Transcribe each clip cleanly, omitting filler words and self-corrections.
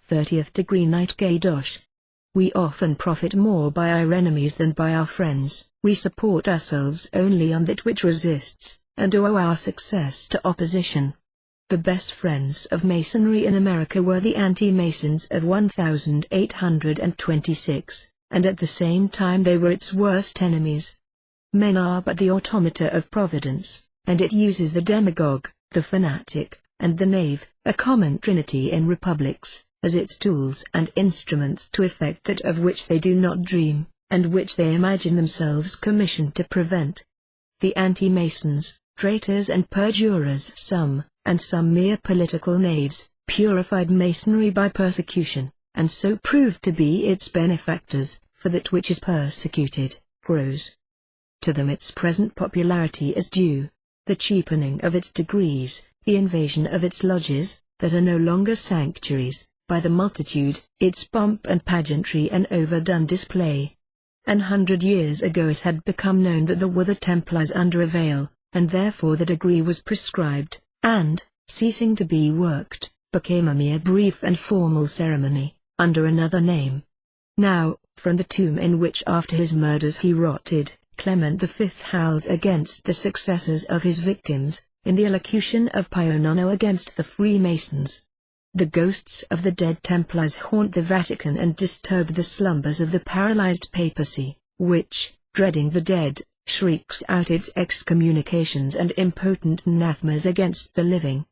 30th degree night KADOSH. We often profit more by our enemies than by our friends. We support ourselves only on that which resists, and owe our success to opposition. The best friends of Masonry in America were the anti-Masons of 1826, and at the same time they were its worst enemies. Men are but the automata of Providence, and it uses the demagogue, the fanatic, and the knave, a common trinity in republics, as its tools and instruments to effect that of which they do not dream, and which they imagine themselves commissioned to prevent. The anti-Masons, traitors and perjurers some, and some mere political knaves, purified Masonry by persecution, and so proved to be its benefactors, for that which is persecuted, grows. To them its present popularity is due. The cheapening of its degrees, the invasion of its lodges, that are no longer sanctuaries, by the multitude, its pomp and pageantry and overdone display. 100 years ago it had become known that there were the Templars under a veil, and therefore the degree was prescribed, and, ceasing to be worked, became a mere brief and formal ceremony, under another name. Now, from the tomb in which after his murders he rotted, Clement V howls against the successors of his victims, in the elocution of Pio IX against the Freemasons. The ghosts of the dead Templars haunt the Vatican and disturb the slumbers of the paralyzed papacy, which, dreading the dead, shrieks out its excommunications and impotent anathemas against the living.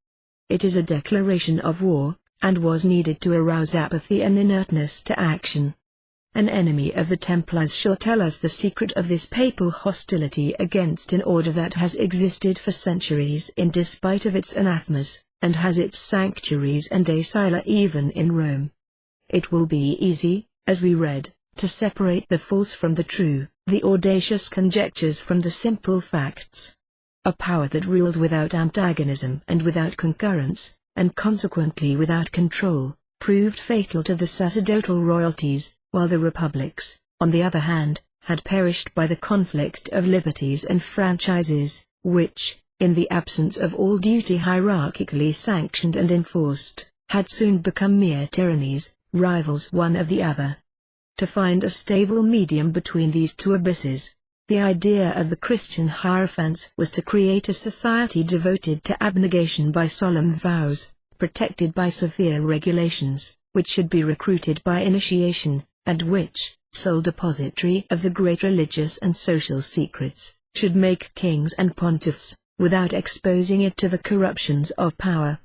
It is a declaration of war, and was needed to arouse apathy and inertness to action. An enemy of the Templars shall tell us the secret of this papal hostility against an order that has existed for centuries in despite of its anathemas, and has its sanctuaries and asila even in Rome. It will be easy, as we read, to separate the false from the true, the audacious conjectures from the simple facts. A power that ruled without antagonism and without concurrence, and consequently without control, proved fatal to the sacerdotal royalties, while the republics, on the other hand, had perished by the conflict of liberties and franchises, which, in the absence of all duty hierarchically sanctioned and enforced, had soon become mere tyrannies, rivals one of the other. To find a stable medium between these two abysses, the idea of the Christian Hierophants was to create a society devoted to abnegation by solemn vows, protected by severe regulations, which should be recruited by initiation, and which, sole depository of the great religious and social secrets, should make kings and pontiffs, without exposing it to the corruptions of power.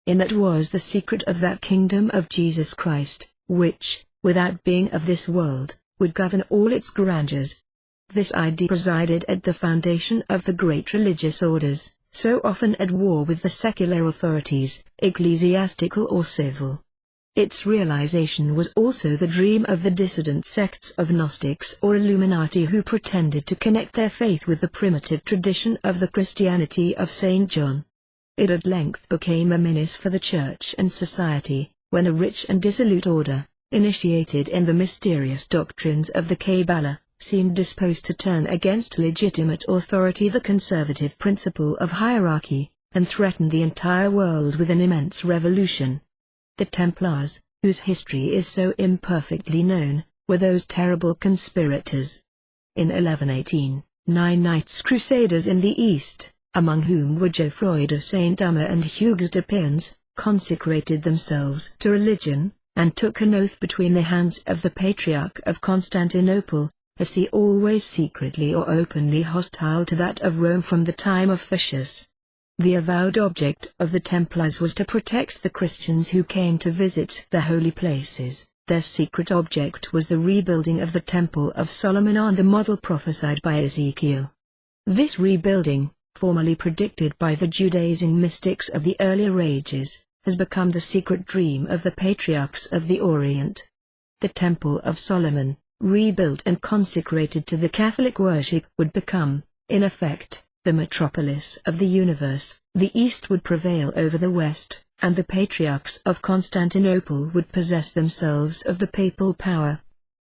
In that was the secret of that kingdom of Jesus Christ, which, without being of this world, would govern all its grandeurs. This idea presided at the foundation of the great religious orders, so often at war with the secular authorities, ecclesiastical or civil. Its realization was also the dream of the dissident sects of Gnostics or Illuminati who pretended to connect their faith with the primitive tradition of the Christianity of St. John. It at length became a menace for the church and society, when a rich and dissolute order, initiated in the mysterious doctrines of the Kabbalah, seemed disposed to turn against legitimate authority, the conservative principle of hierarchy, and threaten the entire world with an immense revolution. The Templars, whose history is so imperfectly known, were those terrible conspirators. In 1118, 9 Knights Crusaders in the East, among whom were Geoffroy de Saint-Omer and Hugues de Payens, consecrated themselves to religion, and took an oath between the hands of the Patriarch of Constantinople, as he always secretly or openly hostile to that of Rome from the time of Photius. The avowed object of the Templars was to protect the Christians who came to visit the holy places. Their secret object was the rebuilding of the Temple of Solomon on the model prophesied by Ezekiel. This rebuilding, formerly predicted by the Judaizing mystics of the earlier ages, has become the secret dream of the patriarchs of the Orient. The Temple of Solomon, rebuilt and consecrated to the Catholic worship, would become, in effect, the metropolis of the universe. The East would prevail over the West, and the patriarchs of Constantinople would possess themselves of the papal power.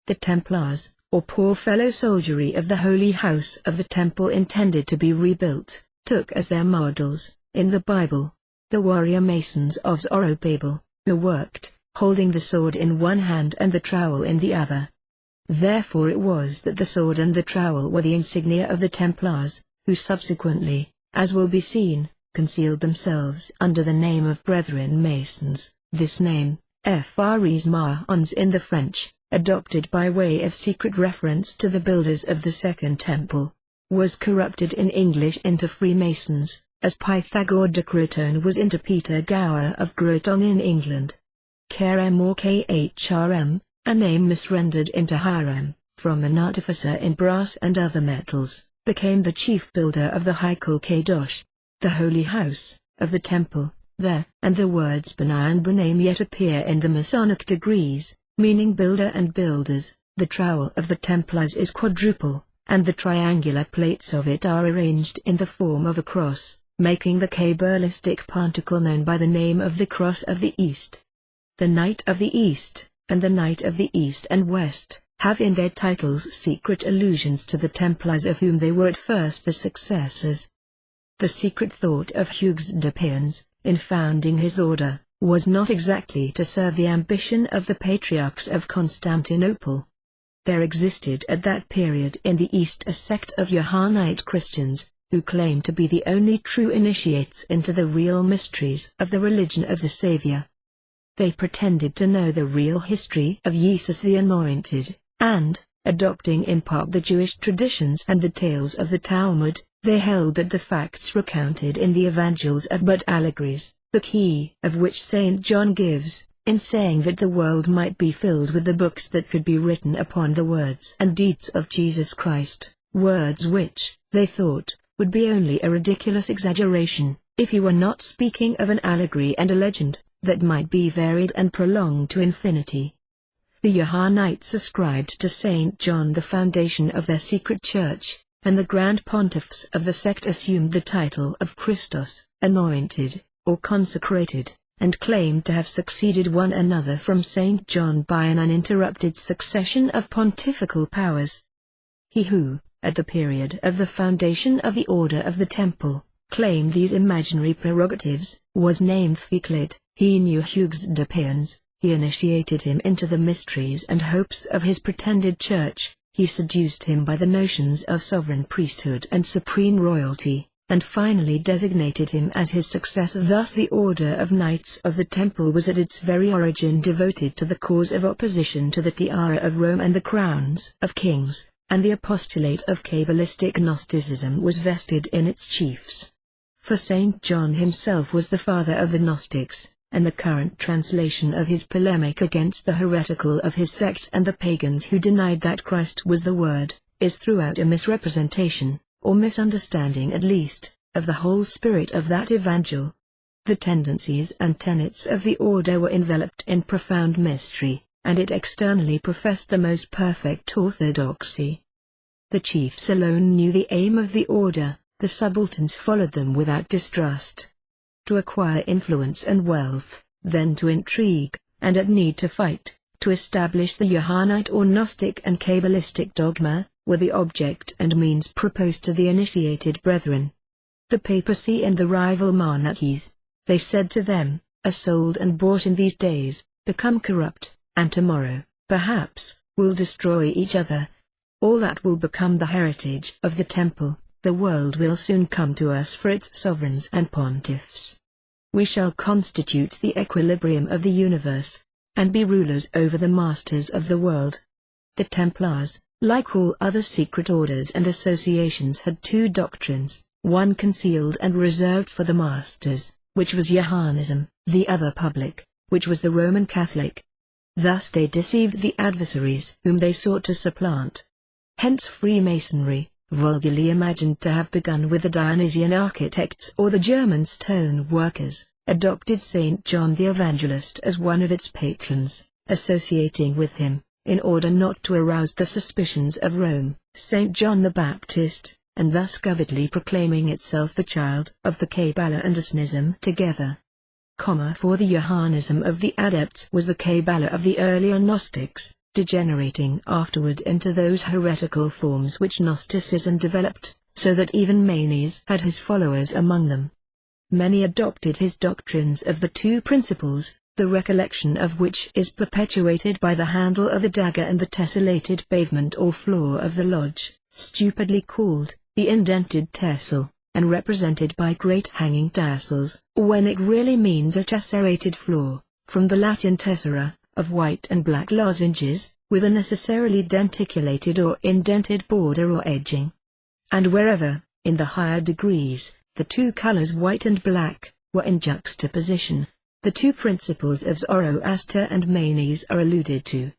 The Templars, or poor fellow soldiery of the holy house of the temple intended to be rebuilt, took as their models, in the Bible, the warrior masons of Zorobabel, who worked, holding the sword in one hand and the trowel in the other. Therefore it was that the sword and the trowel were the insignia of the Templars, who subsequently, as will be seen, concealed themselves under the name of Brethren Masons. This name, Freemasons in the French, adopted by way of secret reference to the builders of the Second Temple, was corrupted in English into Freemasons, as Pythagore de Crotone was into Peter Gower of Groton in England. KRM or KHRM, a name misrendered into Hiram, from an artificer in brass and other metals, became the chief builder of the Haikal KADOSH, the holy house, of the temple, there, and the words Bana and B'name yet appear in the Masonic degrees, meaning builder and builders. The trowel of the Templars is quadruple, and the triangular plates of it are arranged in the form of a cross, making the Kabbalistic ponticle known by the name of the Cross of the East. The Knight of the East, and the Knight of the East and West, have in their titles secret allusions to the Templars of whom they were at first the successors. The secret thought of Hugues de Payens, in founding his order, was not exactly to serve the ambition of the Patriarchs of Constantinople. There existed at that period in the East a sect of Johannite Christians, who claimed to be the only true initiates into the real mysteries of the religion of the Savior. They pretended to know the real history of Jesus the Anointed, and, adopting in part the Jewish traditions and the tales of the Talmud, they held that the facts recounted in the Evangels are but allegories, the key of which St. John gives, in saying that the world might be filled with the books that could be written upon the words and deeds of Jesus Christ, words which, they thought, would be only a ridiculous exaggeration, if he were not speaking of an allegory and a legend, that might be varied and prolonged to infinity. The Johannites ascribed to St. John the foundation of their secret church, and the Grand Pontiffs of the sect assumed the title of Christos, anointed, or consecrated, and claimed to have succeeded one another from St. John by an uninterrupted succession of pontifical powers. He who, at the period of the foundation of the Order of the Temple, claimed these imaginary prerogatives, was named Théclid. He knew Hugues de Payens, he initiated him into the mysteries and hopes of his pretended church, he seduced him by the notions of sovereign priesthood and supreme royalty, and finally designated him as his successor. Thus the Order of Knights of the Temple was at its very origin devoted to the cause of opposition to the tiara of Rome and the crowns of kings, and the apostolate of Kabbalistic Gnosticism was vested in its chiefs. For St. John himself was the father of the Gnostics, and the current translation of his polemic against the heretical of his sect and the pagans who denied that Christ was the Word, is throughout a misrepresentation, or misunderstanding at least, of the whole spirit of that evangel. The tendencies and tenets of the order were enveloped in profound mystery, and it externally professed the most perfect orthodoxy. The chiefs alone knew the aim of the order, the subalterns followed them without distrust. To acquire influence and wealth, then to intrigue, and at need to fight, to establish the Johannite or Gnostic and Kabbalistic dogma, were the object and means proposed to the initiated brethren. The papacy and the rival monarchies, they said to them, are sold and bought in these days, become corrupt, and tomorrow, perhaps, will destroy each other. All that will become the heritage of the temple. The world will soon come to us for its sovereigns and pontiffs. We shall constitute the equilibrium of the universe, and be rulers over the masters of the world. The Templars, like all other secret orders and associations, had two doctrines, one concealed and reserved for the masters, which was Johannism, the other public, which was the Roman Catholic. Thus they deceived the adversaries whom they sought to supplant. Hence Freemasonry, vulgarly imagined to have begun with the Dionysian architects or the German stone workers, adopted St. John the Evangelist as one of its patrons, associating with him, in order not to arouse the suspicions of Rome, St. John the Baptist, and thus covertly proclaiming itself the child of the Kabbalah and Asnism together. For the Johannism of the adepts was the Kabbalah of the earlier Gnostics, degenerating afterward into those heretical forms which Gnosticism developed, so that even Manes had his followers among them. Many adopted his doctrines of the two principles, the recollection of which is perpetuated by the handle of the dagger and the tessellated pavement or floor of the lodge, stupidly called the indented tessel, and represented by great hanging tassels, when it really means a tesserated floor, from the Latin tessera, of white and black lozenges, with a necessarily denticulated or indented border or edging. And wherever, in the higher degrees, the two colors white and black, were in juxtaposition, the two principles of Zoroaster and Manes are alluded to.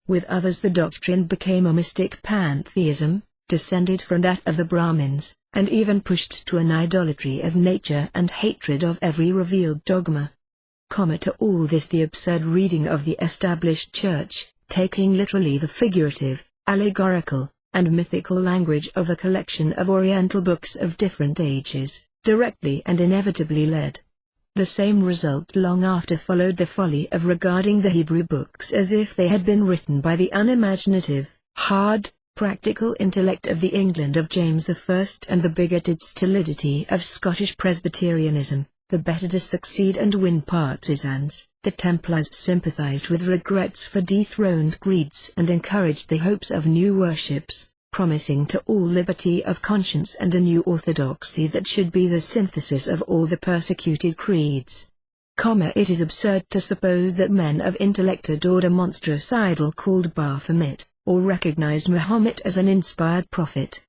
With others the doctrine became a mystic pantheism, descended from that of the Brahmins, and even pushed to an idolatry of nature and hatred of every revealed dogma. To all this the absurd reading of the established church, taking literally the figurative, allegorical, and mythical language of a collection of Oriental books of different ages, directly and inevitably led. The same result long after followed the folly of regarding the Hebrew books as if they had been written by the unimaginative, hard, practical intellect of the England of James I and the bigoted stolidity of Scottish Presbyterianism. The better to succeed and win partisans, the Templars sympathized with regrets for dethroned creeds and encouraged the hopes of new worships, promising to all liberty of conscience and a new orthodoxy that should be the synthesis of all the persecuted creeds. It is absurd to suppose that men of intellect adored a monstrous idol called Baphomet, or recognized Mahomet as an inspired prophet.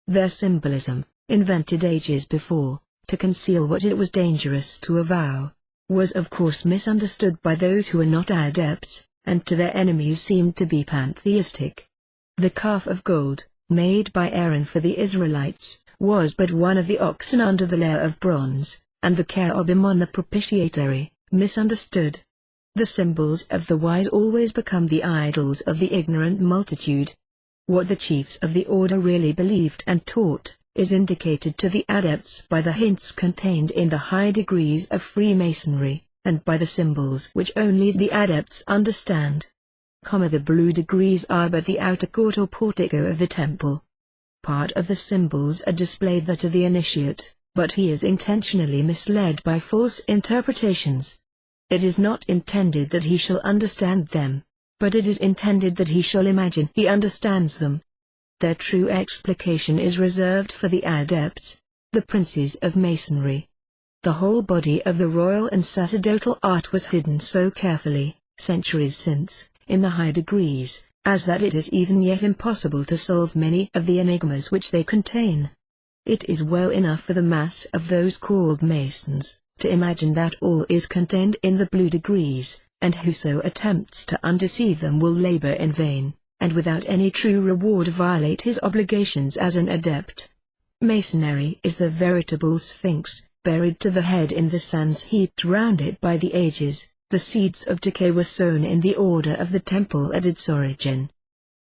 Their symbolism, invented ages before, to conceal what it was dangerous to avow, was of course misunderstood by those who were not adepts, and to their enemies seemed to be pantheistic. The calf of gold, made by Aaron for the Israelites, was but one of the oxen under the layer of bronze, and the cherubim on the propitiatory, misunderstood. The symbols of the wise always become the idols of the ignorant multitude. What the chiefs of the order really believed and taught, is indicated to the adepts by the hints contained in the high degrees of Freemasonry, and by the symbols which only the adepts understand. The blue degrees are but the outer court or portico of the temple. Part of the symbols are displayed there to the initiate, but he is intentionally misled by false interpretations. It is not intended that he shall understand them, but it is intended that he shall imagine he understands them. Their true explication is reserved for the adepts, the princes of Masonry. The whole body of the royal and sacerdotal art was hidden so carefully, centuries since, in the high degrees, as that it is even yet impossible to solve many of the enigmas which they contain. It is well enough for the mass of those called Masons, to imagine that all is contained in the blue degrees, and whoso attempts to undeceive them will labor in vain, and without any true reward violate his obligations as an adept. Masonry is the veritable sphinx, buried to the head in the sands heaped round it by the ages. The seeds of decay were sown in the order of the temple at its origin.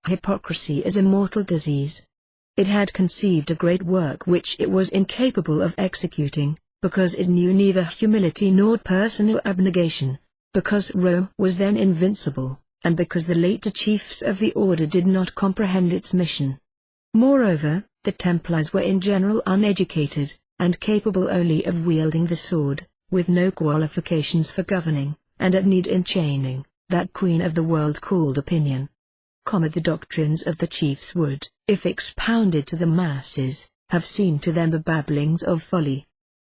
Hypocrisy is a mortal disease. It had conceived a great work which it was incapable of executing, because it knew neither humility nor personal abnegation, because Rome was then invincible, and because the later chiefs of the order did not comprehend its mission. Moreover, the Templars were in general uneducated, and capable only of wielding the sword, with no qualifications for governing, and at need enchaining, that queen of the world called opinion. The doctrines of the chiefs would, if expounded to the masses, have seemed to them the babblings of folly.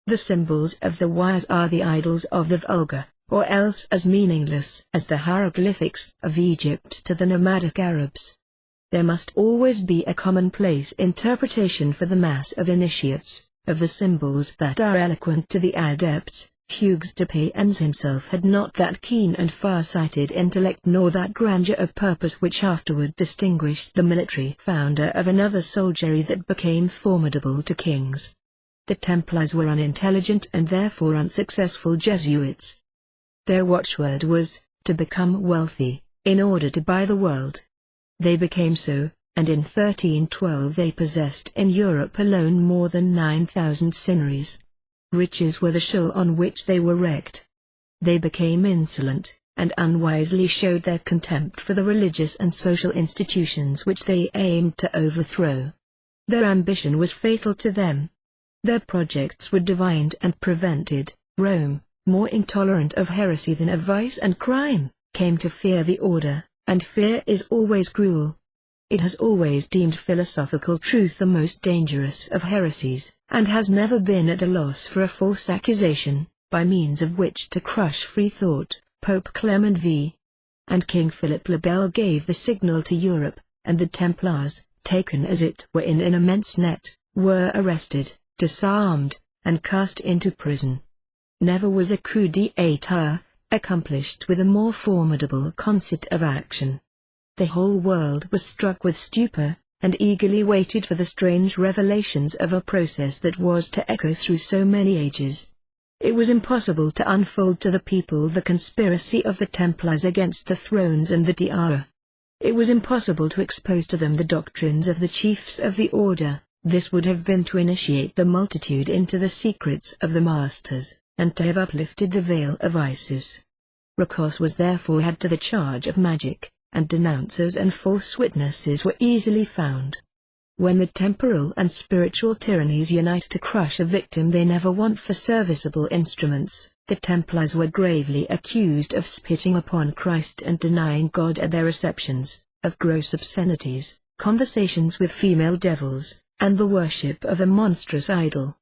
The symbols of the wise are the idols of the vulgar, or else as meaningless as the hieroglyphics of Egypt to the nomadic Arabs. There must always be a commonplace interpretation for the mass of initiates, of the symbols that are eloquent to the adepts. Hugues de Payens himself had not that keen and far-sighted intellect nor that grandeur of purpose which afterward distinguished the military founder of another soldiery that became formidable to kings. The Templars were unintelligent and therefore unsuccessful Jesuits. Their watchword was, to become wealthy, in order to buy the world. They became so, and in 1312 they possessed in Europe alone more than 9,000 signories. Riches were the shoal on which they were wrecked. They became insolent, and unwisely showed their contempt for the religious and social institutions which they aimed to overthrow. Their ambition was fatal to them. Their projects were divined and prevented. Rome, more intolerant of heresy than of vice and crime, came to fear the order, and fear is always cruel. It has always deemed philosophical truth the most dangerous of heresies, and has never been at a loss for a false accusation, by means of which to crush free thought. Pope Clement V. and King Philip le Bel gave the signal to Europe, and the Templars, taken as it were in an immense net, were arrested, disarmed, and cast into prison. Never was a coup d'état accomplished with a more formidable concert of action. The whole world was struck with stupor, and eagerly waited for the strange revelations of a process that was to echo through so many ages. It was impossible to unfold to the people the conspiracy of the Templars against the thrones and the tiara. It was impossible to expose to them the doctrines of the chiefs of the order. This would have been to initiate the multitude into the secrets of the masters, and to have uplifted the veil of Isis. Recourse was therefore had to the charge of magic, and denouncers and false witnesses were easily found. When the temporal and spiritual tyrannies unite to crush a victim they never want for serviceable instruments, the Templars were gravely accused of spitting upon Christ and denying God at their receptions, of gross obscenities, conversations with female devils, and the worship of a monstrous idol.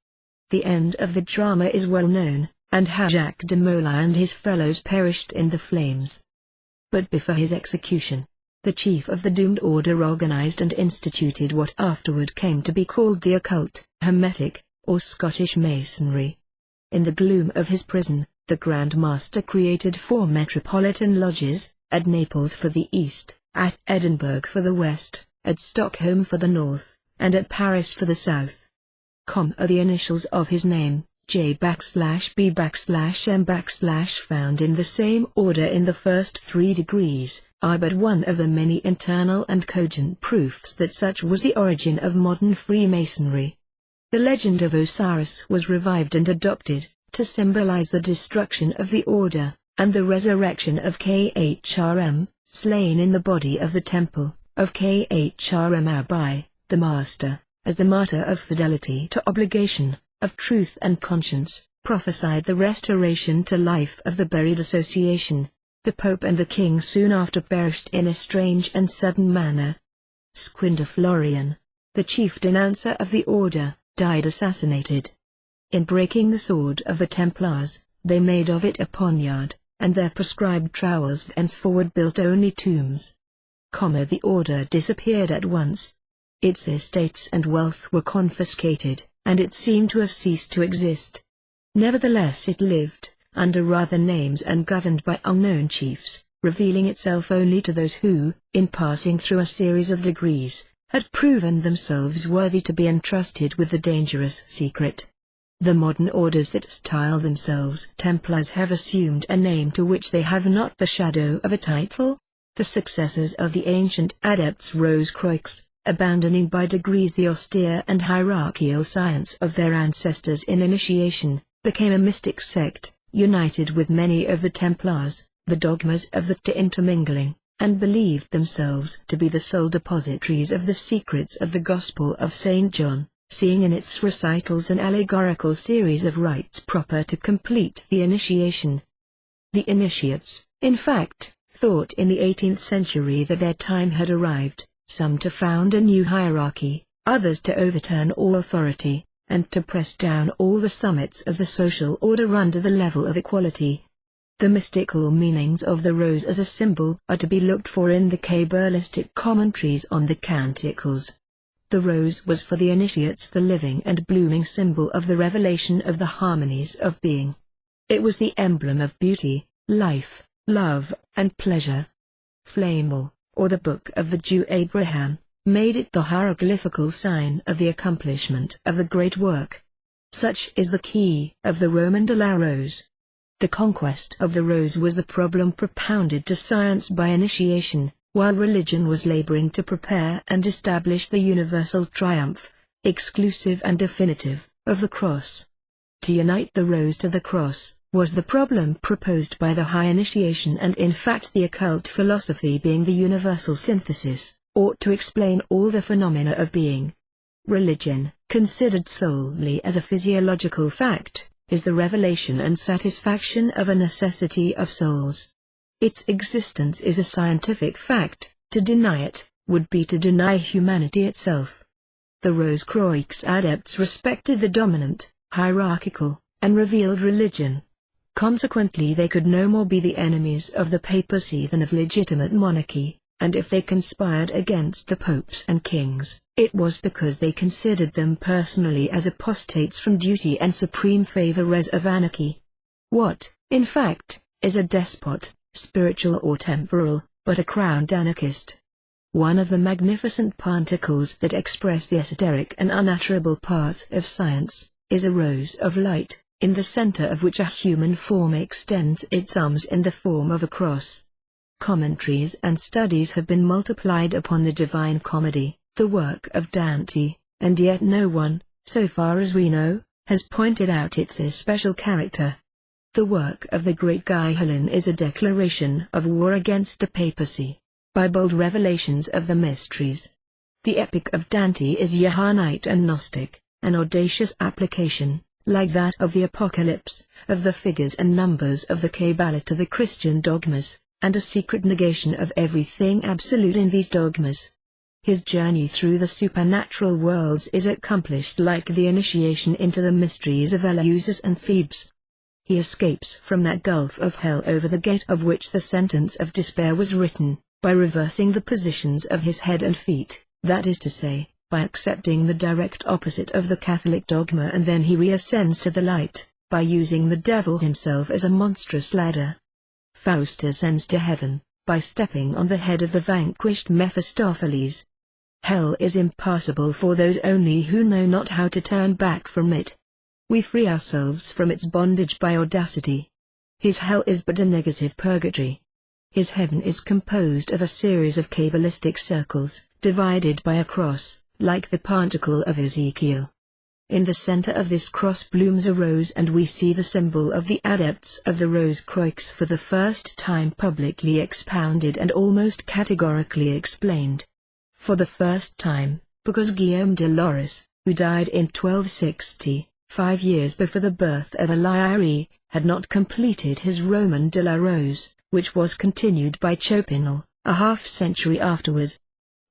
The end of the drama is well known, and how Jacques de Molay and his fellows perished in the flames. But before his execution, the chief of the doomed order organized and instituted what afterward came to be called the occult, Hermetic, or Scottish Masonry. In the gloom of his prison, the Grand Master created 4 metropolitan lodges, at Naples for the east, at Edinburgh for the west, at Stockholm for the north, and at Paris for the south. Are the initials of his name, J_B_M_, found in the same order in the first 3 degrees, are but one of the many internal and cogent proofs that such was the origin of modern Freemasonry. The legend of Osiris was revived and adopted, to symbolize the destruction of the order, and the resurrection of Khrm, slain in the body of the temple, of Khrm Abi, the master, as the martyr of fidelity to obligation, of truth and conscience, prophesied the restoration to life of the buried association. The Pope and the King soon after perished in a strange and sudden manner. Squindor Florian, the chief denouncer of the order, died assassinated. In breaking the sword of the Templars, they made of it a poniard, and their prescribed trowels thenceforward built only tombs. The order disappeared at once. Its estates and wealth were confiscated, and it seemed to have ceased to exist. Nevertheless it lived, under other names and governed by unknown chiefs, revealing itself only to those who, in passing through a series of degrees, had proven themselves worthy to be entrusted with the dangerous secret. The modern orders that style themselves Templars have assumed a name to which they have not the shadow of a title. The successors of the ancient adepts Rose-Croix, abandoning by degrees the austere and hierarchical science of their ancestors in initiation, became a mystic sect, united with many of the Templars, the dogmas of the intermingling, and believed themselves to be the sole depositaries of the secrets of the Gospel of St. John, seeing in its recitals an allegorical series of rites proper to complete the initiation. The initiates, in fact, thought in the 18th century that their time had arrived, some to found a new hierarchy, others to overturn all authority, and to press down all the summits of the social order under the level of equality. The mystical meanings of the rose as a symbol are to be looked for in the Kabbalistic commentaries on the Canticles. The rose was for the initiates the living and blooming symbol of the revelation of the harmonies of being. It was the emblem of beauty, life, love, and pleasure. Flamel, or the Book of the Jew Abraham, made it the hieroglyphical sign of the accomplishment of the great work. Such is the key of the Roman de la Rose. The conquest of the rose was the problem propounded to science by initiation, while religion was laboring to prepare and establish the universal triumph, exclusive and definitive, of the cross. To unite the rose to the cross, was the problem proposed by the high initiation, and in fact the occult philosophy, being the universal synthesis, ought to explain all the phenomena of being. Religion, considered solely as a physiological fact, is the revelation and satisfaction of a necessity of souls. Its existence is a scientific fact. To deny it would be to deny humanity itself. The Rose-Croix adepts respected the dominant, hierarchical, and revealed religion. Consequently, they could no more be the enemies of the papacy than of legitimate monarchy, and if they conspired against the popes and kings, it was because they considered them personally as apostates from duty and supreme favorers of anarchy. What, in fact, is a despot, spiritual or temporal, but a crowned anarchist? One of the magnificent particles that express the esoteric and unutterable part of science, is a rose of light, in the center of which a human form extends its arms in the form of a cross. Commentaries and studies have been multiplied upon the Divine Comedy, the work of Dante, and yet no one, so far as we know, has pointed out its especial character. The work of the great Galen is a declaration of war against the papacy, by bold revelations of the mysteries. The epic of Dante is Johannite and Gnostic, an audacious application, like that of the Apocalypse, of the figures and numbers of the Kabbalah to the Christian dogmas, and a secret negation of everything absolute in these dogmas. His journey through the supernatural worlds is accomplished like the initiation into the mysteries of Eleusis and Thebes. He escapes from that gulf of hell over the gate of which the sentence of despair was written, by reversing the positions of his head and feet, that is to say, by accepting the direct opposite of the Catholic dogma, and then he reascends to the light, by using the devil himself as a monstrous ladder. Faust ascends to heaven, by stepping on the head of the vanquished Mephistopheles. Hell is impassable for those only who know not how to turn back from it. We free ourselves from its bondage by audacity. His hell is but a negative purgatory. His heaven is composed of a series of Kabbalistic circles, divided by a cross, like the particle of Ezekiel. In the center of this cross blooms a rose, and we see the symbol of the adepts of the Rose-Croix for the first time publicly expounded and almost categorically explained. For the first time, because Guillaume de Loris, who died in 1260, 5 years before the birth of Eliaire, had not completed his Roman de la Rose, which was continued by Chopinel, a half-century afterward.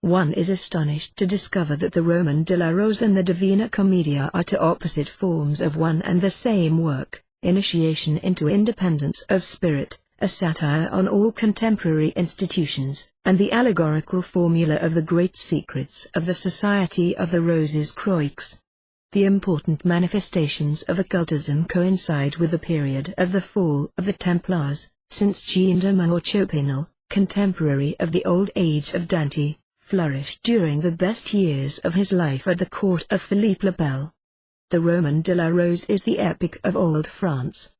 One is astonished to discover that the Roman de la Rose and the Divina Commedia are two opposite forms of one and the same work, initiation into independence of spirit, a satire on all contemporary institutions, and the allegorical formula of the great secrets of the Society of the Roses-Croix. The important manifestations of occultism coincide with the period of the fall of the Templars, since Jean de Meaux or Chopinel, contemporary of the old age of Dante, flourished during the best years of his life at the court of Philippe le Bel. The Roman de la Rose is the epic of old France.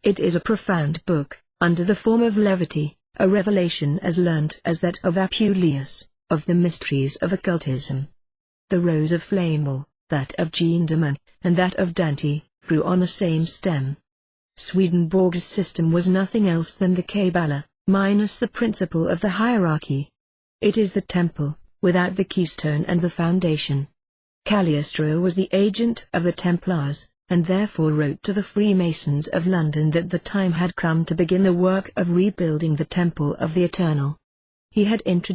It is a profound book, under the form of levity, a revelation as learned as that of Apuleius, of the mysteries of occultism. The rose of Flamel, that of Jean de Meaux, and that of Dante, grew on the same stem. Swedenborg's system was nothing else than the Kabbalah, minus the principle of the hierarchy. It is the temple, without the keystone and the foundation. Cagliostro was the agent of the Templars, and therefore wrote to the Freemasons of London that the time had come to begin the work of rebuilding the Temple of the Eternal. He had introduced